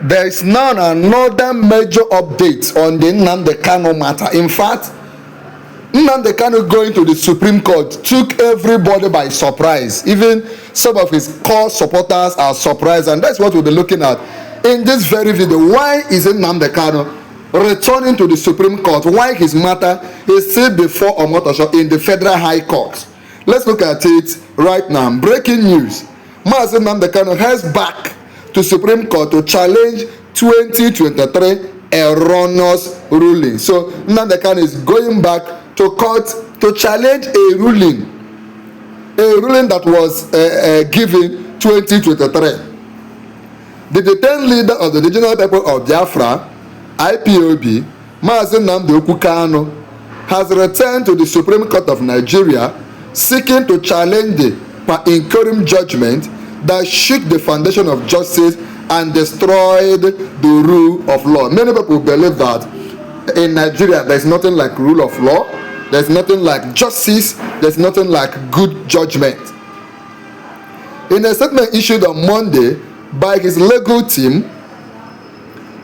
There is now another major update on the Nnamdi Kanu matter. In fact, Nnamdi Kanu going to the Supreme Court took everybody by surprise. Even some of his core supporters are surprised, and that's what we'll be looking at in this very video. Why is Nnamdi Kanu returning to the Supreme Court? Why his matter is still before Omotosho in the Federal High Court? Let's look at it right now. Breaking news. Mazi Nnamdi Kanu heads back to Supreme Court to challenge 2023 erroneous ruling. So Nnamdi Kanu is going back to court to challenge a ruling that was given 2023. The detained leader of the Indigenous People of Biafra, IPOB, Mazi Nnamdi Kanu, has returned to the Supreme Court of Nigeria seeking to challenge the per interim judgment that shook the foundation of justice and destroyed the rule of law. Many people believe that in Nigeria there is nothing like rule of law, there is nothing like justice, there is nothing like good judgment. In a statement issued on Monday by his legal team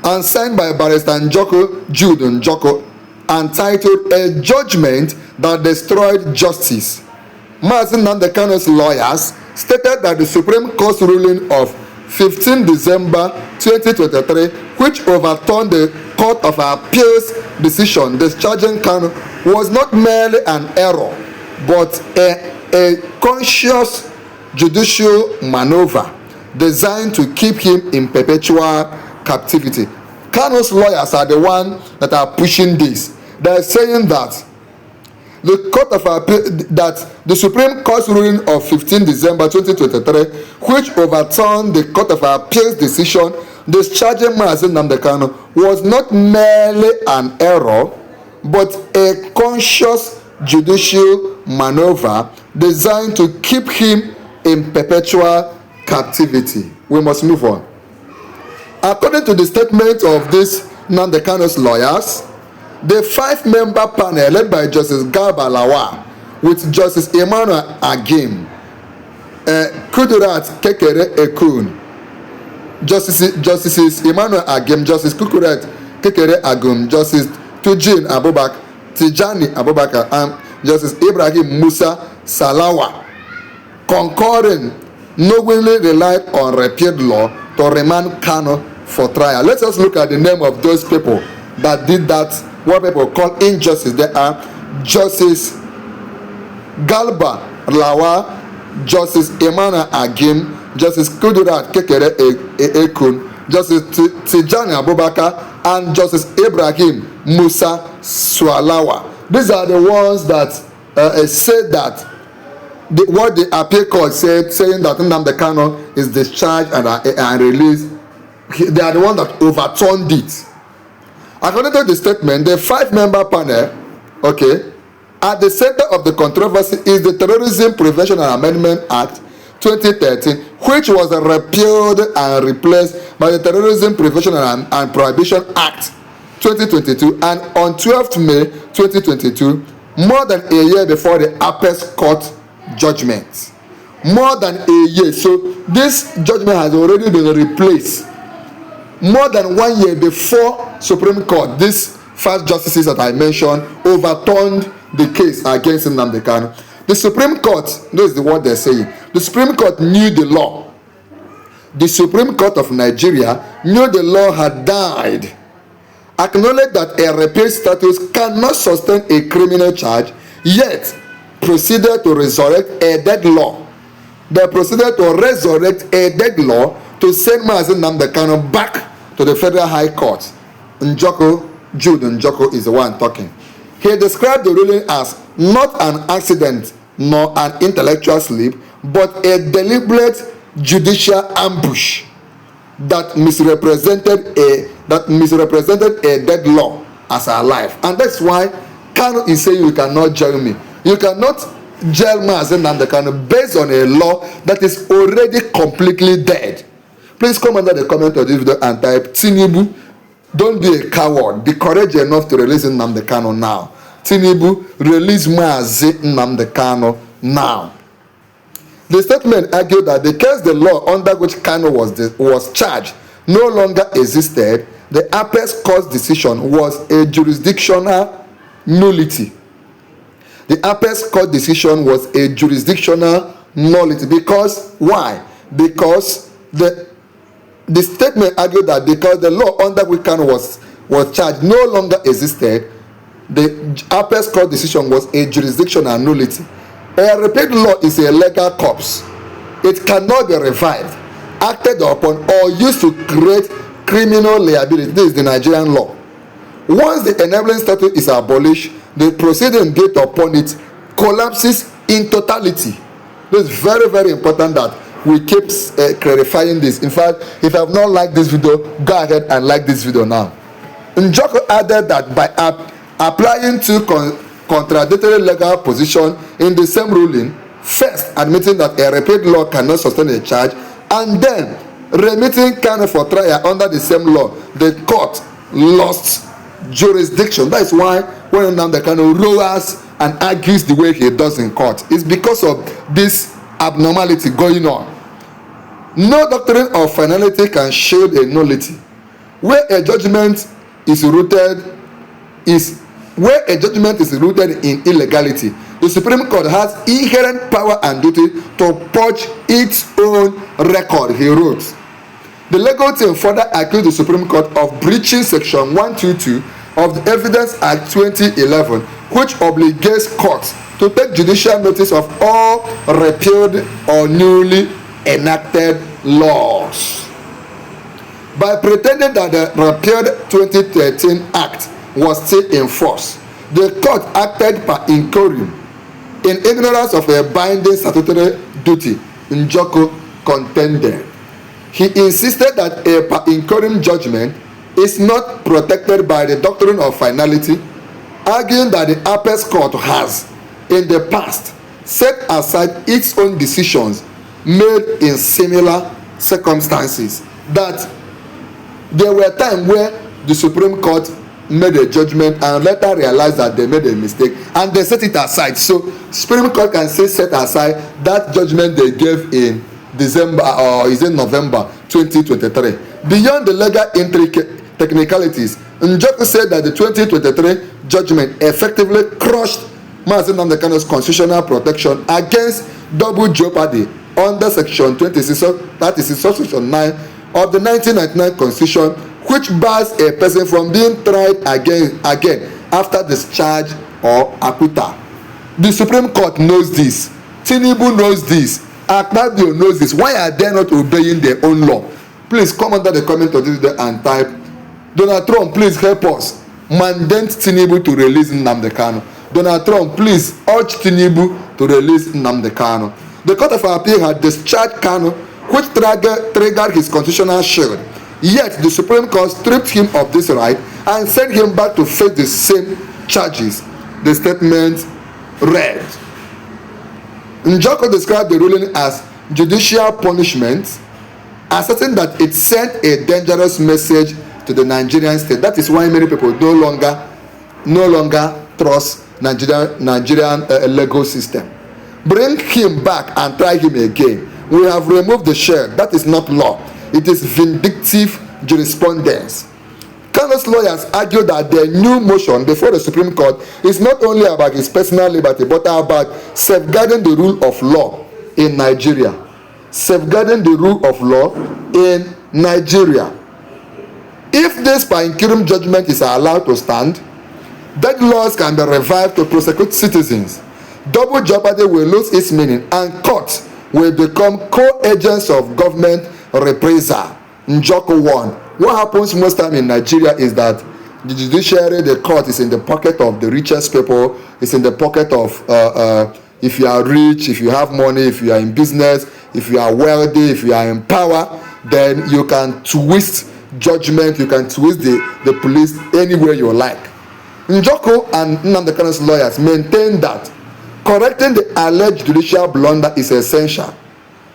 and signed by Barrister Njoko Jude Njoko, entitled "A Judgment That Destroyed Justice," Mazi Nnamdi Kanu's lawyers stated that the Supreme Court's ruling of 15 December 2023, which overturned the Court of Appeals decision discharging Kanu, was not merely an error, but a conscious judicial maneuver designed to keep him in perpetual captivity. Kanu's lawyers are the ones that are pushing this. They are saying that the Court of Appeal, that the Supreme Court's ruling of 15 December 2023, which overturned the Court of Appeals decision discharging Mazi Nnamdi Kanu, was not merely an error, but a conscious judicial maneuver designed to keep him in perpetual captivity. We must move on. According to the statement of this Nnamdi Kanu's lawyers, the 5-member panel led by Justice Garba Lawal with Justice Emmanuel Agim, Kudirat Kekere Ekun, Justices Emmanuel Agim, Justice Kudirat Kekere Agum, Justice Tijani Abubakar, and Justice Ibrahim Musa Salawa, concurring, knowingly relied on repealed law to remand Kanu for trial. Let us look at the name of those people that did that, what people call injustice. They are Justice Garba Lawal, Justice Emmanuel Agim, Justice Kudirat Kekere Ekun, Justice Tijani Abubakar, and Justice Ibrahim Musa Swalawa. These are the ones that said that what the appeal court said, saying that Nnamdi Kanu is discharged and released. They are the ones that overturned it. According to the statement, the 5-member panel, at the center of the controversy is the Terrorism Prevention and Amendment Act 2013, which was repealed and replaced by the Terrorism Prevention and Prohibition Act 2022, and on 12th May 2022, more than a year before the Apex Court judgment. More than a year. So this judgment has already been replaced. More than 1 year before Supreme Court, these 5 justices that I mentioned overturned the case against Nnamdi Kanu. The Supreme Court, this is the word they're saying, the Supreme Court knew the law. The Supreme Court of Nigeria knew the law had died, acknowledged that a repealed status cannot sustain a criminal charge, yet proceeded to resurrect a dead law. They proceeded to resurrect a dead law to send Mazi Nnamdi Kanu back to the Federal High Court. Jude Njoko is the one talking. He described the ruling as not an accident nor an intellectual slip, but a deliberate judicial ambush that misrepresented a dead law as alive. And that's why Kanu is saying you cannot jail me. You cannot jail Mazi Nnamdi Kanu based on a law that is already completely dead. Please come under the comment of this video and type Tinubu. Don't be a coward. Be courageous enough to release Nnamdi Kanu now. Tinubu, release Mazi Nnamdi Kanu now. The statement argued that the case the law under which Kanu was charged no longer existed, the apex court's decision was a jurisdictional nullity. The apex court decision was a jurisdictional nullity. Because why? Because the statement argued that because the law under which Kanu was charged no longer existed, the apex court decision was a jurisdictional nullity. A repealed law is a legal corpse. It cannot be revived, acted upon, or used to create criminal liability. This is the Nigerian law. Once the enabling statute is abolished, the proceeding built upon it collapses in totality. This is very, very important that we keep clarifying this. In fact, if you have not liked this video, go ahead and like this video now. Njoko added that by applying two contradictory legal positions in the same ruling, first admitting that a repealed law cannot sustain a charge, and then remitting Kanu for trial under the same law, the court lost jurisdiction. That is why when Nnamdi Kanu roars and argues the way he does in court, it's because of this abnormality going on. No doctrine of finality can shield a nullity. Where a judgment is rooted in illegality, the Supreme Court has inherent power and duty to purge its own record, he wrote. The legal team further accused the Supreme Court of breaching Section 122 of the Evidence Act 2011, which obligates courts to take judicial notice of all repealed or newly enacted laws. By pretending that the repealed 2013 Act was still in force, the court acted per inquiry in ignorance of a binding statutory duty. Njoko contended. He insisted that a per inquiry judgment is not protected by the doctrine of finality, arguing that the apex court has, in the past, set aside its own decisions made in similar circumstances. That there were times where the Supreme Court made a judgment and later realized that they made a mistake and they set it aside. So Supreme Court can say set aside that judgment they gave in December or is in November 2023. Beyond the legal technicalities, Njoko said that the 2023 judgment effectively crushed Nnamdi Kanu's constitutional protection against double jeopardy under Section 26, that is Section 9 of the 1999 Constitution, which bars a person from being tried again after discharge or acquittal. The Supreme Court knows this. Tinubu knows this. Akpabio knows this. Why are they not obeying their own law? Please come under the comment of this video and type, Donald Trump, please help us mandate Tinubu to release Nnamdi Kanu. Donald Trump, please urge Tinubu to release Nnamdi Kanu. The Court of Appeal had discharged Kanu, which triggered his constitutional shield. Yet the Supreme Court stripped him of this right and sent him back to face the same charges. The statement read. Njoko described the ruling as judicial punishment, asserting that it sent a dangerous message to the Nigerian state. That is why many people no longer trust Nigerian legal system. Bring him back and try him again. We have removed the shell. That is not law. It is vindictive jurisprudence. Kanu's lawyers argue that their new motion before the Supreme Court is not only about his personal liberty, but about safeguarding the rule of law in Nigeria. Safeguarding the rule of law in Nigeria. If this per inquiry judgment is allowed to stand, that laws can be revived to prosecute citizens. Double jeopardy will lose its meaning and courts will become co-agents of government reprisal. Njoko won. What happens most time in Nigeria is that the judiciary, the court is in the pocket of the richest people. It's in the pocket of if you are rich, if you have money, if you are in business, if you are wealthy, if you are in power, then you can twist judgment, you can twist the police anywhere you like. Njoko and Nnamdi Kanu's lawyers maintain that correcting the alleged judicial blunder is essential,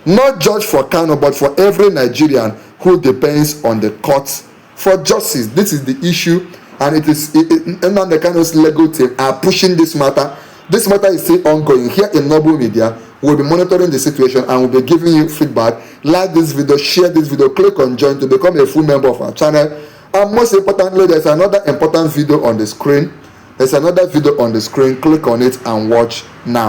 not just for Kanu, but for every Nigerian who depends on the courts for justice. This is the issue, and Nnamdi Kanu's legal team are pushing this matter. This matter is still ongoing. Here in Noble Media, We'll be monitoring the situation and we'll be giving you feedback. Like this video, share this video, click on join to become a full member of our channel. And most importantly, there's another important video on the screen. There's another video on the screen. Click on it and watch now.